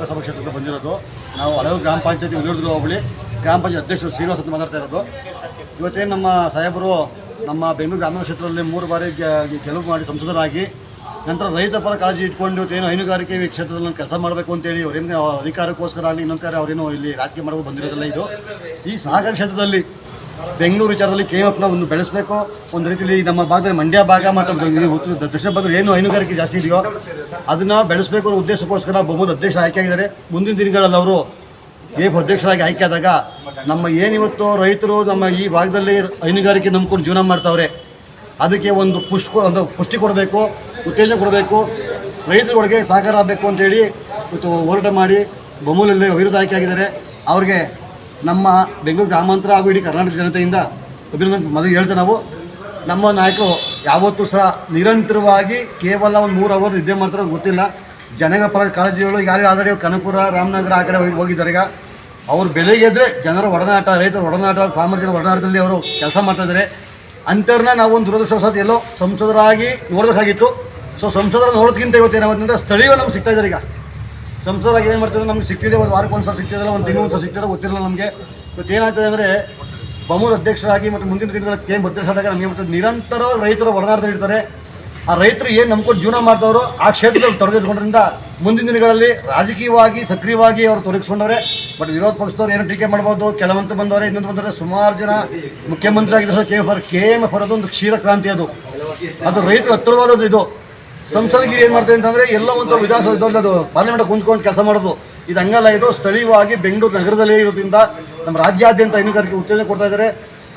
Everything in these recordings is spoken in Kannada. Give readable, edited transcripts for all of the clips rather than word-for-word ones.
ಲೋಕಸಭಾ ಕ್ಷೇತ್ರದ ಬಂದಿರೋದು. ನಾವು ಹಲವು ಗ್ರಾಮ ಪಂಚಾಯತಿ ಉಳಿದುರ್ಗ ಹೋಬಳಿ ಗ್ರಾಮ ಪಂಚಾಯತ್ ಅಧ್ಯಕ್ಷರು ಶ್ರೀನಿವಾಸ್ ಅಂತ ಮಾತಾಡ್ತಾ ಇರೋದು. ಇವತ್ತೇನು ನಮ್ಮ ಸಾಹೇಬರು ನಮ್ಮ ಬೆಂಗಳೂರು ಗ್ರಾಮೀಣ ಕ್ಷೇತ್ರದಲ್ಲಿ 3 ಬಾರಿ ಗೆಲುವು ಮಾಡಿ ಸಂಸದರಾಗಿ ನಂತರ ರೈತ ಪರ ಕಾಳಜಿ ಇಟ್ಕೊಂಡು ಇವತ್ತೇನು ಹೈನುಗಾರಿಕೆ ಕ್ಷೇತ್ರದಲ್ಲಿ ಕೆಲಸ ಮಾಡಬೇಕು ಅಂತೇಳಿ ಅವರೇನು ಅಧಿಕಾರಕ್ಕೋಸ್ಕರ ಆಗಲಿ ಇನ್ನೊಂದು ಕಾರ್ಯ ಅವರೇನು ಇಲ್ಲಿ ರಾಜಕೀಯ ಮಾಡೋದು ಬಂದಿರೋದಿಲ್ಲ. ಇದು ಈ ಸಹಕಾರ ಕ್ಷೇತ್ರದಲ್ಲಿ ಬೆಂಗಳೂರು ವಿಚಾರದಲ್ಲಿ KMFನ ಒಂದು ಬೆಳೆಸಬೇಕು. ಒಂದು ರೀತಿಯಲ್ಲಿ ನಮ್ಮ ಭಾಗದಲ್ಲಿ ಮಂಡ್ಯ ಭಾಗ ಮತ್ತು ದಕ್ಷಿಣ ಭಾಗದಲ್ಲಿ ಏನು ಹೈನುಗಾರಿಕೆ ಜಾಸ್ತಿ ಇದೆಯೋ ಅದನ್ನು ಬೆಳೆಸಬೇಕು ಅನ್ನೋ ಉದ್ದೇಶಕ್ಕೋಸ್ಕರ ಬಹುಮತ ಅಧ್ಯಕ್ಷರು ಆಯ್ಕೆಯಾಗಿದ್ದಾರೆ. ಮುಂದಿನ ದಿನಗಳಲ್ಲಿ ಅವರು KMF ಅಧ್ಯಕ್ಷರಾಗಿ ಆಯ್ಕೆ ಆದಾಗ ನಮ್ಮ ಏನಿವತ್ತು ರೈತರು ನಮ್ಮ ಈ ಭಾಗದಲ್ಲಿ ಹೈನುಗಾರಿಕೆ ನಂಬ್ಕೊಂಡು ಜೀವನ ಮಾಡ್ತಾವ್ರೆ ಅದಕ್ಕೆ ಒಂದು ಪುಷ್ಟಿ ಕೊಡಬೇಕು, ಉತ್ತೇಜನ ಕೊಡಬೇಕು, ರೈತರೊಳಗೆ ಸಹಕಾರ ಆಗಬೇಕು ಅಂತೇಳಿ ಇವತ್ತು ಹೋರಾಟ ಮಾಡಿ ಬಹುಮೂಲ್ಯದಲ್ಲಿ ವಿರುದ್ಧ ಆಯ್ಕೆ ಆಗಿದ್ದಾರೆ. ಅವ್ರಿಗೆ ನಮ್ಮ ಬೆಂಗಳೂರು ಗ್ರಾಮಾಂತರ ಹಾಗೂ ಇಡೀ ಕರ್ನಾಟಕ ಜನತೆಯಿಂದ ಅಭಿನಂದನೆ ಮೊದಲು ಹೇಳ್ತೇವೆ. ನಾವು ನಮ್ಮ ನಾಯಕರು ಯಾವತ್ತೂ ಸಹ ನಿರಂತರವಾಗಿ ಕೇವಲ ಒಂದು 3 ಅವರ್ ನಿದ್ದೆ ಮಾಡ್ತಾರೆ ಗೊತ್ತಿಲ್ಲ. ಜನಗಳ ಪರ ಕಾಳಜಿಗಳು ಯಾರು ಆಲ್ರೆಡಿ ಕನಕಪುರ, ರಾಮನಗರ ಆ ಕಡೆ ಹೋಗಿದ್ದಾರೆ. ಈಗ ಅವರು ಬೆಳಗ್ಗೆ ಎದ್ದರೆ ಜನರ ಒಡನಾಟ, ರೈತರ ಒಡನಾಟ, ಸಾಮಾಜಿಕ ಒಡನಾಟದಲ್ಲಿ ಅವರು ಕೆಲಸ ಮಾಡ್ತಾಯಿದ್ದಾರೆ. ಅಂಥವ್ರನ್ನ ನಾವು ಒಂದು ದುರದೃಷ್ಟವಶಾತ್ ಎಲ್ಲೋ ಸಂಸದರಾಗಿ ನೋಡಬೇಕಾಗಿತ್ತು. ಸೊ ಸಂಸದರ ನೋಡೋದಕ್ಕಿಂತ ಇವತ್ತೇನಾಗುತ್ತೆ ಸ್ಥಳೀಯ ನಮ್ಗೆ ಸಿಗ್ತಾ ಇದ್ದಾರೆ. ಈಗ ಸಂಸದರಾಗಿ ಏನು ಮಾಡ್ತಿದ್ರೆ ನಮ್ಗೆ ಸಿಗ್ತಿದೆ, ಒಂದು ವಾರಕ್ಕೆ ಒಂದು ಸಲ ಸಿಗ್ತಿರಲ್ಲ, ಒಂದು ತಿಂಗಳು ಒಂದು ಸಲ ಸಿಗ್ತಿರೋ ಗೊತ್ತಿರಲ್ಲ ನಮಗೆ. ಇವತ್ತೇನಾಗ್ತದೆ ಅಂದರೆ ಬಹುಮೂಲ ಅಧ್ಯಕ್ಷರಾಗಿ ಮತ್ತು ಮುಂದಿನ ದಿನಗಳ KMF ಅಧ್ಯಕ್ಷರಾದಾಗ ನಮಗೆ ಮತ್ತು ನಿರಂತರವಾಗಿ ರೈತರು ಒಡನಾಡ್ತಾ ಇರ್ತಾರೆ. ಆ ರೈತರು ಏನು ನಂಬ್ಕೊಂಡು ಜೀವನ ಮಾಡ್ತಾರೋ ಆ ಕ್ಷೇತ್ರದಲ್ಲಿ ತೊಡಗಿಸ್ಕೊಂಡ್ರಿಂದ ಮುಂದಿನ ದಿನಗಳಲ್ಲಿ ರಾಜಕೀಯವಾಗಿ ಸಕ್ರಿಯವಾಗಿ ಅವರು ತೊಡಗಿಸ್ಕೊಂಡವ್ರೆ. ಬಟ್ ವಿರೋಧ ಪಕ್ಷದವ್ರು ಏನು ಟೀಕೆ ಮಾಡ್ಬೋದು, ಕೆಲವಂತ ಬಂದವರೆ, ಇನ್ನೊಂದು ಬಂದರೆ ಸುಮಾರು ಜನ ಮುಖ್ಯಮಂತ್ರಿ ಆಗಿದ್ದರೆ KMF ಬರೋದು ಒಂದು ಕ್ಷೀರ ಕ್ರಾಂತಿ. ಅದು ರೈತರು ಹತ್ತಿರವಾದದ್ದು. ಇದು ಸಂಸದಗಿರಿ ಏನು ಮಾಡ್ತಾರೆ ಅಂತಂದರೆ ಎಲ್ಲ ಒಂದು ವಿಧಾನಸೌಧದಲ್ಲಿ ಅದು ಪಾರ್ಲಿಮೆಂಟ್ ಕುಂತ್ಕೊಂಡು ಕೆಲಸ ಮಾಡೋದು. ಇದು ಹಂಗಲ್ಲ. ಇದು ಸ್ಥಳೀಯವಾಗಿ ಬೆಂಗಳೂರು ನಗರದಲ್ಲೇ ಇರೋದ್ರಿಂದ ನಮ್ಮ ರಾಜ್ಯಾದ್ಯಂತ ಹೈನುಗಾರಿಕೆ ಉತ್ತೇಜನ ಕೊಡ್ತಾ ಇದ್ದಾರೆ.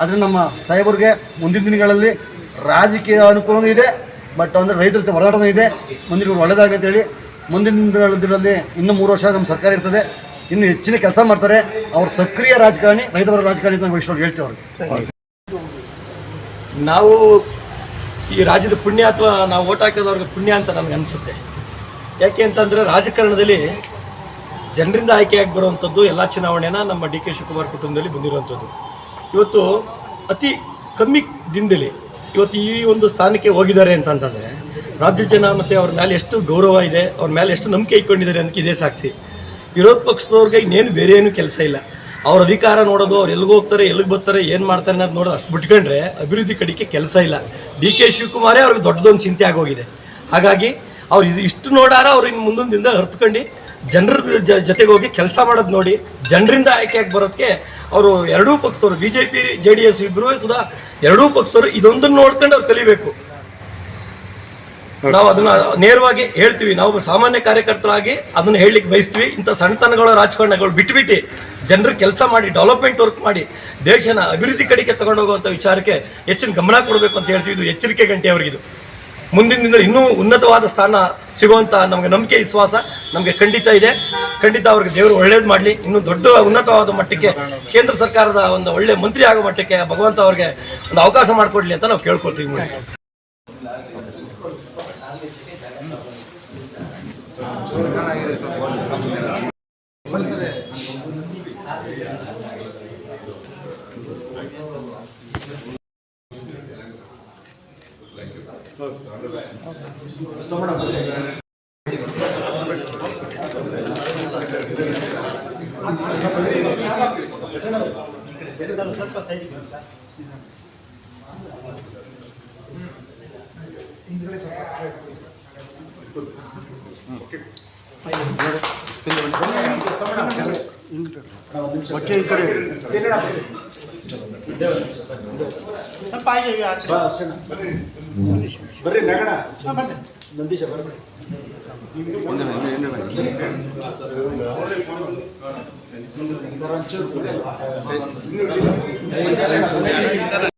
ಆದರೆ ನಮ್ಮ ಸಾಹೇಬರಿಗೆ ಮುಂದಿನ ದಿನಗಳಲ್ಲಿ ರಾಜಕೀಯ ಅನುಕೂಲವೂ ಇದೆ, ಬಟ್ ಅಂದರೆ ರೈತರ ಜೊತೆ ಒಡನಾಟನೂ ಇದೆ. ಮುಂದಿನ ಒಳ್ಳೆಯದಾಗಲಿ ಅಂತೇಳಿ ಮುಂದಿನ ದಿನಗಳಲ್ಲಿ ಇನ್ನೂ 3 ವರ್ಷ ನಮ್ಮ ಸರ್ಕಾರ ಇರ್ತದೆ, ಇನ್ನೂ ಹೆಚ್ಚಿನ ಕೆಲಸ ಮಾಡ್ತಾರೆ. ಅವ್ರು ಸಕ್ರಿಯ ರಾಜಕಾರಣಿ, ರೈತರ ರಾಜಕಾರಣಿ ಅಂತ ನಾವು ಇಷ್ಟೊಂದು ಹೇಳ್ತೇವೆ ಅವ್ರಿಗೆ. ನಾವು ಈ ರಾಜ್ಯದ ಪುಣ್ಯ ಅಥವಾ ನಾವು ಓಟ್ ಹಾಕಿದವ್ರಿಗೆ ಪುಣ್ಯ ಅಂತ ನನಗೆ ಅನಿಸುತ್ತೆ. ಯಾಕೆ ಅಂತಂದರೆ ರಾಜಕಾರಣದಲ್ಲಿ ಜನರಿಂದ ಆಯ್ಕೆಯಾಗಿ ಬರುವಂಥದ್ದು ಎಲ್ಲ ಚುನಾವಣೆನ ನಮ್ಮ DK ಶಿವಕುಮಾರ್ ಕುಟುಂಬದಲ್ಲಿ ಬಂದಿರುವಂಥದ್ದು. ಇವತ್ತು ಅತಿ ಕಮ್ಮಿ ದಿನದಲ್ಲಿ ಇವತ್ತು ಈ ಒಂದು ಸ್ಥಾನಕ್ಕೆ ಹೋಗಿದ್ದಾರೆ ಅಂತಂತಂದರೆ ರಾಜ್ಯ ಜನ ಮತ್ತು ಅವ್ರ ಮೇಲೆ ಎಷ್ಟು ಗೌರವ ಇದೆ, ಅವ್ರ ಮೇಲೆ ಎಷ್ಟು ನಂಬಿಕೆ ಇಟ್ಕೊಂಡಿದ್ದಾರೆ ಅನ್ನೋಕ್ಕೆ ಇದೇ ಸಾಕ್ಷಿ. ವಿರೋಧ ಪಕ್ಷದವ್ರಿಗೆ ಇನ್ನೇನು ಬೇರೆ ಏನು ಕೆಲಸ ಇಲ್ಲ. ಅವ್ರ ಅಧಿಕಾರ ನೋಡೋದು, ಅವ್ರು ಎಲ್ಲಿಗೆ ಹೋಗ್ತಾರೆ, ಎಲ್ಲಿಗೆ ಬರ್ತಾರೆ, ಏನು ಮಾಡ್ತಾರೆ ಅನ್ನೋದು ನೋಡೋದು ಅಷ್ಟು ಬಿಟ್ಕೊಂಡ್ರೆ ಅಭಿವೃದ್ಧಿ ಕಡೆಗೆ ಕೆಲಸ ಇಲ್ಲ. DK ಶಿವಕುಮಾರೇ ಅವ್ರಿಗೆ ದೊಡ್ಡದೊಂದು ಚಿಂತೆ ಆಗೋಗಿದೆ. ಹಾಗಾಗಿ ಅವ್ರು ಇಷ್ಟು ನೋಡಾರ ಅವ್ರು ಇನ್ನು ಮುಂದೊಂದು ದಿನದ ಹರ್ತ್ಕೊಂಡು ಜನರ ಜೊತೆಗೆ ಹೋಗಿ ಕೆಲಸ ಮಾಡೋದು ನೋಡಿ ಜನರಿಂದ ಆಯ್ಕೆಯಾಗಿ ಬರೋದಕ್ಕೆ ಅವರು ಎರಡೂ ಪಕ್ಷದವರು BJP JDS ಇಬ್ಬರೂ ಸುಧಾ ಎರಡೂ ಪಕ್ಷದವರು ಇದೊಂದನ್ನು ನೋಡ್ಕೊಂಡು ಅವ್ರು ಕಲಿಬೇಕು. ನಾವು ಅದನ್ನ ನೇರವಾಗಿ ಹೇಳ್ತೀವಿ. ನಾವು ಸಾಮಾನ್ಯ ಕಾರ್ಯಕರ್ತರಾಗಿ ಅದನ್ನು ಹೇಳಲಿಕ್ಕೆ ಬಯಸ್ತೀವಿ. ಇಂಥ ಸಣ್ಣತನಗಳ ರಾಜಕಾರಣಗಳು ಬಿಟ್ಟು ಜನರು ಕೆಲಸ ಮಾಡಿ ಡೆವಲಪ್ಮೆಂಟ್ ವರ್ಕ್ ಮಾಡಿ ದೇಶನ ಅಭಿವೃದ್ಧಿ ಕಡೆಗೆ ತಗೊಂಡೋಗುವಂಥ ವಿಚಾರಕ್ಕೆ ಹೆಚ್ಚಿನ ಗಮನ ಕೊಡಬೇಕು ಅಂತ ಹೇಳ್ತೀವಿ. ಇದು ಎಚ್ಚರಿಕೆ ಗಂಟೆ ಅವರಿಗಿದು. ಮುಂದಿನ ದಿನದಲ್ಲಿ ಇನ್ನೂ ಉನ್ನತವಾದ ಸ್ಥಾನ ಸಿಗುವಂಥ ನಮಗೆ ನಂಬಿಕೆ, ವಿಶ್ವಾಸ ನಮಗೆ ಖಂಡಿತ ಇದೆ. ಖಂಡಿತ ಅವ್ರಿಗೆ ದೇವರು ಒಳ್ಳೇದು ಮಾಡಲಿ. ಇನ್ನೂ ದೊಡ್ಡ ಉನ್ನತವಾದ ಮಟ್ಟಕ್ಕೆ ಕೇಂದ್ರ ಸರ್ಕಾರದ ಒಂದು ಒಳ್ಳೆ ಮಂತ್ರಿ ಆಗೋ ಮಟ್ಟಕ್ಕೆ ಭಗವಂತ ಅವ್ರಿಗೆ ಒಂದು ಅವಕಾಶ ಮಾಡಿಕೊಡ್ಲಿ ಅಂತ ನಾವು ಕೇಳ್ಕೊಳ್ತೀವಿ. ಬರ್ರಿ ನಗಣ ನಂದೀಶ ಬರ್ರಿ